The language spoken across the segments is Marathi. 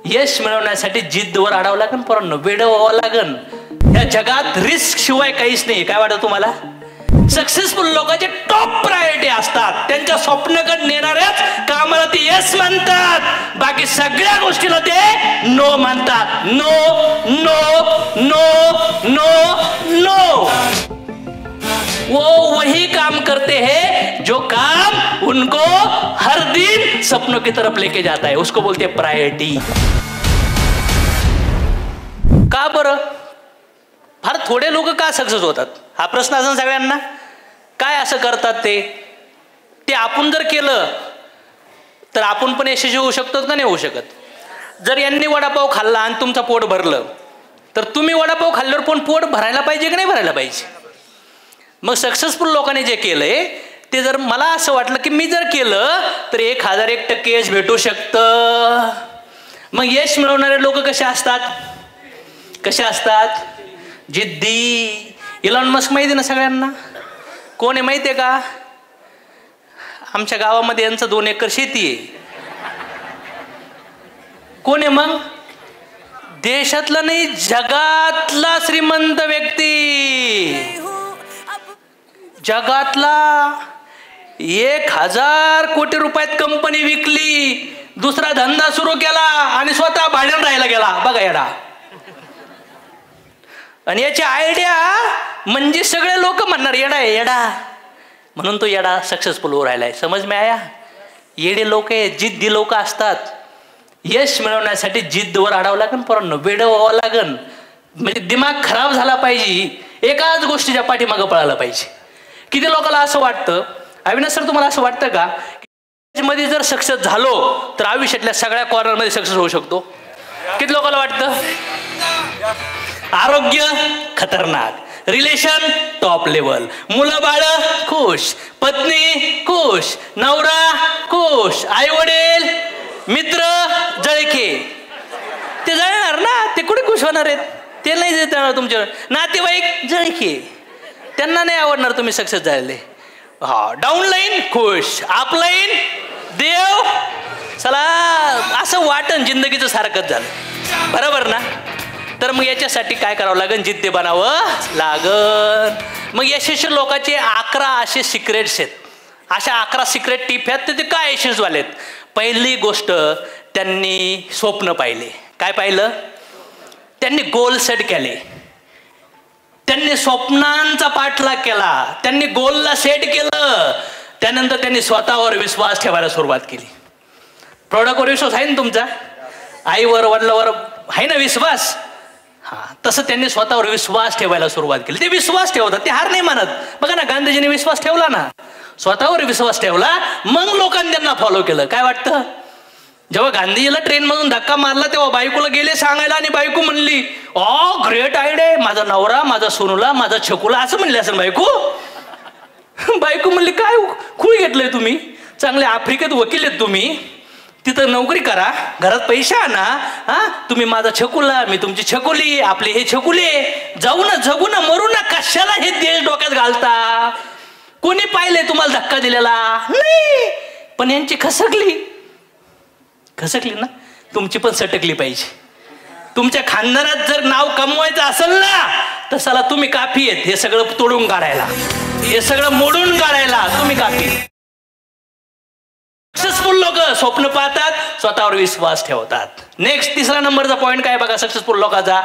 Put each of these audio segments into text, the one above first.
यश मिळवण्यासाठी जिद्दवर आडावं लागेल, पोरांनो, वेड व्हावं लागेल. या जगात रिस्क शिवाय काहीच नाही. काय वाटतं तुम्हाला? सक्सेसफुल लोकांचे टॉप प्रायोरिटी असतात. त्यांच्या स्वप्नाकडे नेणाऱ्याच कामाला ते यस म्हणतात, बाकी सगळ्या गोष्टीला ते नो म्हणतात. No no no no no. वो वही काम करते हैं जो काम उनको हर दिन सपनों की तरफ लेके जाता है, उसको बोलते हैं प्रायोरिटी. का बरं फार थोडे लोक का सक्सेस होतात हा प्रश्न असेल सगळ्यांना. काय असं करतात ते आपण जर केलं तर आपण पण यशस्वी होऊ शकतो का नाही होऊ शकत? जर यांनी वडापाव खाल्ला आणि तुमचं पोट भरलं तर तुम्ही वडापाव खाल्ल्यावर पण पोट भरायला पाहिजे की नाही भरायला पाहिजे? मग सक्सेसफुल लोकांनी जे केलंय ते जर मला असं वाटलं की मी जर केलं तर 1001% यश भेटू शकतं. मग यश मिळवणारे लोक कसे असतात? कसे असतात? जिद्दी. इलॉन मस्क माहिती ना सगळ्यांना? कोण आहे माहिती आहे का? आमच्या गावामध्ये यांचं 2 एकर शेती आहे. कोण आहे मग? देशातला नाही जगातला श्रीमंत व्यक्ती. जगातला 1000 कोटी रुपयात कंपनी विकली, दुसरा धंदा सुरू केला आणि स्वतः भाड्यानं राहायला गेला. बघा येडा. आणि याची आयडिया म्हणजे सगळे लोक म्हणणार येडा आहे येडा, म्हणून तो येडा सक्सेसफुल हो राहिलाय. समज में आया? येडे लोक आहे, जिद्दी लोक असतात. यश मिळवण्यासाठी जिद्दवर आडावं लागेल, पोरांनो, वेड व्हावं लागेल. म्हणजे दिमाग खराब झाला पाहिजे, एकाच गोष्टीच्या पाठीमागं पळायला पाहिजे. किती लोकांना असं वाटतं, अविनाश सर तुम्हाला असं वाटतं का मध्ये जर सक्सेस झालो तर आयुष्यातल्या सगळ्या कॉर्नरमध्ये सक्सेस होऊ शकतो? किती लोकांना वाटतं? आरोग्य खतरनाक, रिलेशन टॉप लेवल, मुलं बाळ खुश, पत्नी खुश, नवरा खुश, आई वडील मित्र जळके. ते जळणार ना, ते कुठे खुश होणार आहेत? ते नाही देणार. तुमच्या नातेवाईक जळके, त्यांना नाही आवडणार तुम्ही सक्सेस झालेले. हा, डाऊन लाईन खुश, अप लाईन देव. चला असं वाटण जिंदगीचं सारखंच झालं, बरोबर ना? तर मग याच्यासाठी काय करावं लागेल? जिद्दी बनावं लागन. मग यशस्वी लोकांचे 11 असे सिक्रेट्स आहेत. अशा 11 सिक्रेट टिप आहेत. तर ते काय यशस्वी झालेत? पहिली गोष्ट, त्यांनी स्वप्न पाहिले. काय पाहिलं? त्यांनी गोल सेट केले. त्यांनी स्वप्नांचा पाठलाग केला. त्यांनी गोलला सेट केलं. त्यानंतर त्यांनी स्वतःवर विश्वास ठेवायला सुरुवात केली. प्रोडक्टवर विश्वास आहे ना तुमचा? आईवर वडिलांवर आहे ना विश्वास? हा, तसं त्यांनी स्वतःवर विश्वास ठेवायला सुरुवात केली. ते विश्वास ठेवतात, ते हार नाही मानत. बघा ना, गांधीजींनी विश्वास ठेवला ना, स्वतःवर विश्वास ठेवला, मग लोकांनी त्यांना फॉलो केलं. काय वाटतं? जेव्हा गांधीजीला ट्रेनमधून धक्का मारला तेव्हा बायकोला गेले सांगायला आणि बायको म्हणली, ऑ ग्रेट आयडिया, माझा नवरा माझा सोनूला माझा छकुला, असं म्हणले असेल बायको. बायको म्हणली, काय खूळ घेतलंय तुम्ही? चांगले आफ्रिकेत वकील आहेत तुम्ही, तिथं नोकरी करा, घरात पैसे आणा. हा, तुम्ही माझा छकुला, मी तुमची छकुली, आपले हे छकुले, जाऊ ना जगू ना मरू ना, कशाला हे देश डोक्यात घालता? कोणी पाहिले तुम्हाला धक्का दिलेला? नाही, पण यांची खसकली ना, तुमची पण सटकली पाहिजे. तुमच्या खानदानात जर नाव कमवायचं असेल ना, तर चला तुम्ही काफी आहेत हे सगळं तोडून काढायला, हे सगळं मोडून काढायला तुम्ही काफी. सक्सेसफुल लोक स्वप्न पाहतात, स्वतःवर विश्वास ठेवतात. नेक्स्ट, तिसरा नंबरचा पॉईंट काय बघा सक्सेसफुल लोकांचा?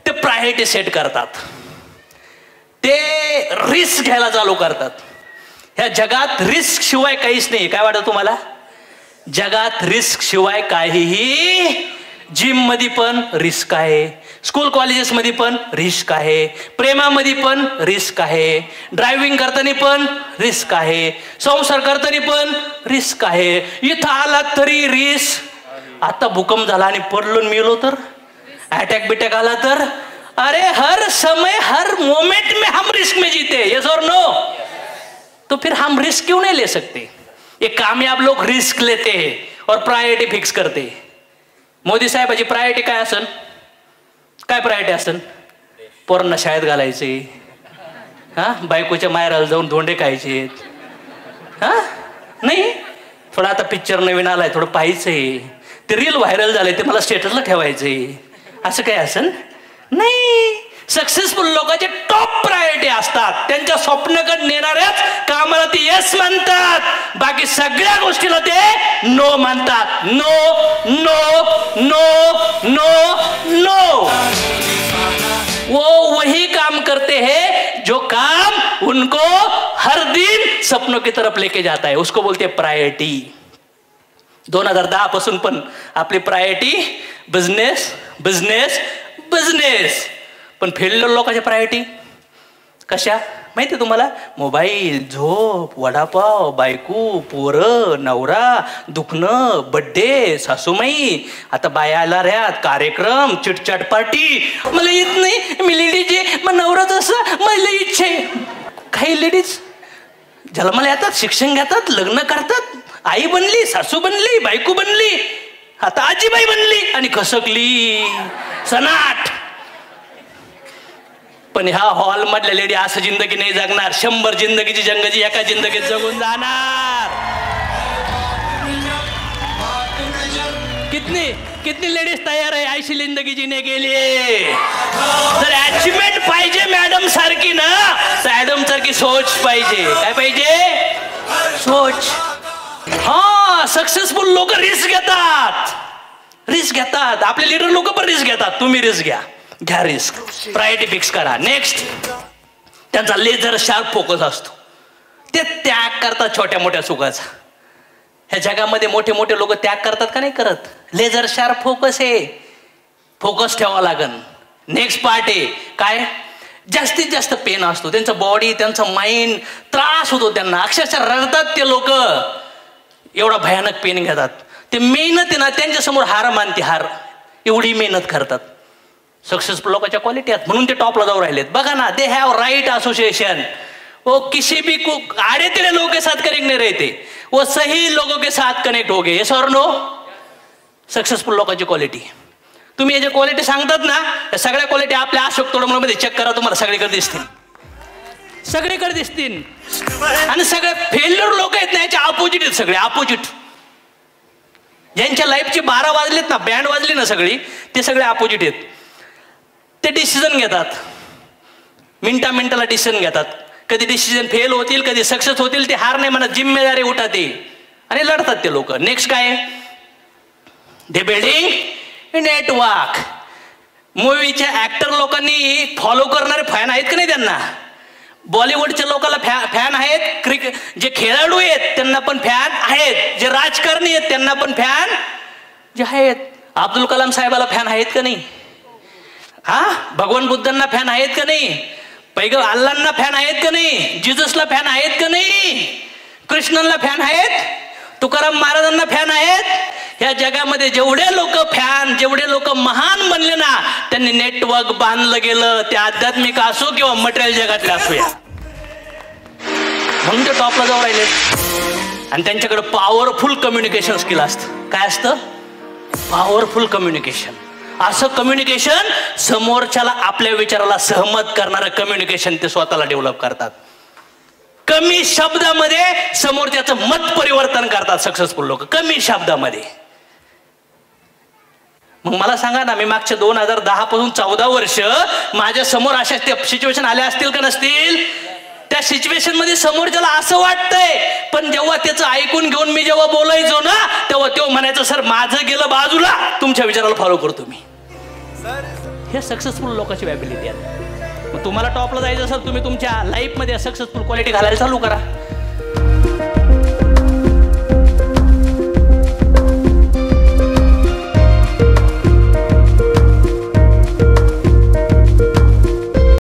ते प्रायोरिटी सेट करतात. ते रिस्क घ्यायला चालू करतात. ह्या जगात रिस्क शिवाय काहीच नाही. काय वाटतं तुम्हाला? जगात रिस्क शिवाय काहीही. जिम मध्ये पण रिस्क आहे, स्कूल कॉलेजेस मध्ये पण रिस्क आहे, प्रेमामध्ये पण रिस्क आहे, ड्रायव्हिंग करताना पण रिस्क आहे, संसार करताना पण रिस्क आहे. इथं आला तरी रिस्क. आता भूकंप झाला आणि पडलो मिळलो तर, अटॅक बिटॅक आला तर, अरे हर समय हर मोमेंट में हम रिस्क में जीते. यस और नो? तो फिर हम रिस्क क्यों नहीं ले सकते? ये कामयाब लोग रिस्क लेते हैं और प्रायोरिटी फिक्स करते हैं. मोदी साहेबाची प्रायोरिटी काय असेल? काय प्रायोरिटी असेल? पोरांना शाळेत घालायचे, हा, बायकोच्या माहेराला जाऊन धोंडे खायचे, हा, नाही थोडा आता पिक्चर नवीन आलाय थोडं पाहायचंय, ते रील व्हायरल झाले ते मला स्टेटसला ठेवायचंय असं काय असेल नाही. सक्सेसफुल लोकांचे टॉप प्रायोरिटी असतात, त्यांच्या स्वप्नाकडे नेणाऱ्याच कामाला ते यस म्हणतात, बाकी सगळ्या गोष्टीला ते नो म्हणतात. No no no no no. वो वही काम करते हैं जो काम उनको हर दिन सपनों की तरफ लेके जाता है, उसको बोलते हैं प्रायोरिटी. 2010 पासून पण आपली प्रायोरिटी बिझनेस बिझनेस बिझनेस. पण फेडलेल्या लोकांच्या प्रायोरिटी कशा माहिती तुम्हाला? मोबाईल, झोप, वडापाव, बायको, पोरं, नवरा, दुखणं, बड्डे, सासूमाई, आता बाया आला रह्यात, कार्यक्रम, चिटचाट पार्टी. मला येत नाही, मी लेडीज आहे, मग नवराच असं मला इच्छा आहे. काही लेडीज जन्माला येतात, शिक्षण घेतात, लग्न करतात, आई बनली, सासू बनली, बायको बनली, आता आजीबाई बनली आणि खसकली सनाट. पण ह्या हॉल मधल्या लेडी असं जिंदगी नाही जगणार. 100 जिंदगीची जंगजी एका जिंदगीत जगून जाणार. कितनी लेडीज तयार आहे ऐशी जिंदगी जीने के लिए? जर अचीवमेंट पाहिजे मॅडम सारखी ना, तर ॲडम सारखी सोच पाहिजे. काय पाहिजे? सोच. हा, सक्सेसफुल लोक रिस्क घेतात. आपले लीडर लोक पण रिस्क घेतात. तुम्ही रिस्क घ्या रिस्क. प्रायोरिटी फिक्स करा. नेक्स्ट, त्यांचा लेझर शार्प फोकस असतो. ते त्याग करतात छोट्या मोठ्या सुखाचा. ह्या जगामध्ये मोठे मोठे लोक त्याग करतात का नाही करत? लेझर शार्प फोकस आहे, फोकस ठेवावा लागन. नेक्स्ट पार्ट आहे काय? जास्तीत जास्त पेन असतो त्यांचा बॉडी, त्यांचा माइंड, त्रास होतो त्यांना, अक्षरशः रडतात ते लोक, एवढा भयानक पेन घेतात. ते मेहनत आहे ना त्यांच्यासमोर हार मानते, हार. एवढी मेहनत करतात. सक्सेसफुल लोकांच्या क्वालिटी आहेत म्हणून ते टॉपला जाऊ राहिलेत. बघा ना, दे हॅव राइट असोसिएशन. वो किसी भी आड़े तेरे लोगों के साथ कनेक्ट नहीं रहते, वो सही लोगों के साथ कनेक्ट हो गए. येस और नो? सक्सेसफुल लोकांची क्वालिटी. तुम्ही जे क्वालिटी सांगतात ना, त्या सगळ्या क्वालिटी आपल्या अशोक तोडमोडमध्ये चेक करा, तुम्हाला सगळीकडे दिसतील. आणि सगळे फेल्युअर लोक आहेत ना, याच्या अपोजिट आहेत सगळे. अपोजिट. ज्यांच्या लाईफचे 12 वाजलेत ना, बँड वाजली ना सगळी, ते सगळे अपोजिट आहेत. ते डिसिजन घेतात, मिनिटाला डिसिजन घेतात. कधी डिसिजन फेल होतील, कधी सक्सेस होतील, ते हार नाही म्हणत, जिम्मेदारी उठाते आणि लढतात ते लोक. नेक्स्ट काय? दे बिल्डिंग नेटवर्क. मूवीच्या ऍक्टर लोकांनी फॉलो करणारे फॅन आहेत का नाही त्यांना? बॉलिवूडच्या लोकांना फॅन आहेत, जे खेळाडू आहेत त्यांना पण फॅन आहेत, जे राजकारणी आहेत त्यांना पण फॅन जे आहेत. अब्दुल कलाम साहेबाला फॅन आहेत का नाही? हा, भगवान बुद्धांना फॅन आहेत का नाही? पैगंबर अल्लांना फॅन आहेत का नाही? जिजसला फॅन आहेत का नाही? कृष्णांना फॅन आहेत? तुकाराम महाराजांना फॅन आहेत? ह्या जगामध्ये जेवढे लोक फॅन, जेवढे लोक महान बनले ना, त्यांनी नेटवर्क बांधलं गेलं, ते आध्यात्मिक असो किंवा मटेरियल जगातले असूया, म्हणून ते टॉपला जाऊ राहिले. आणि त्यांच्याकडे पॉवरफुल कम्युनिकेशन स्किल असतं. काय असतं? Powerful communication. असं कम्युनिकेशन, समोरच्याला आपल्या विचाराला सहमत करणारं कम्युनिकेशन ते स्वतःला डेव्हलप करतात. कमी शब्दामध्ये समोरच्याचं मत परिवर्तन करतात सक्सेसफुल लोक, कमी शब्दामध्ये. मग मला सांगा ना, मी मागच्या 2010 पासून 14 वर्ष माझ्या समोर अशा सिच्युएशन आल्या असतील का नसतील? त्या सिच्युएशन मध्ये समोरच्याला असं वाटतंय, पण जेव्हा त्याचं ऐकून घेऊन मी जेव्हा बोलायचो ना, तेव्हा तो म्हणायचं, सर माझं गेलं बाजूला, तुमच्या विचाराला फॉलो करतो मी. हे सक्सेसफुल लोकांची ॲबिलिटी आहे. मग तुम्हाला टॉपला जायचं असेल, तुम्ही तुमच्या लाईफमध्ये सक्सेसफुल क्वालिटी घालायला चालू करा.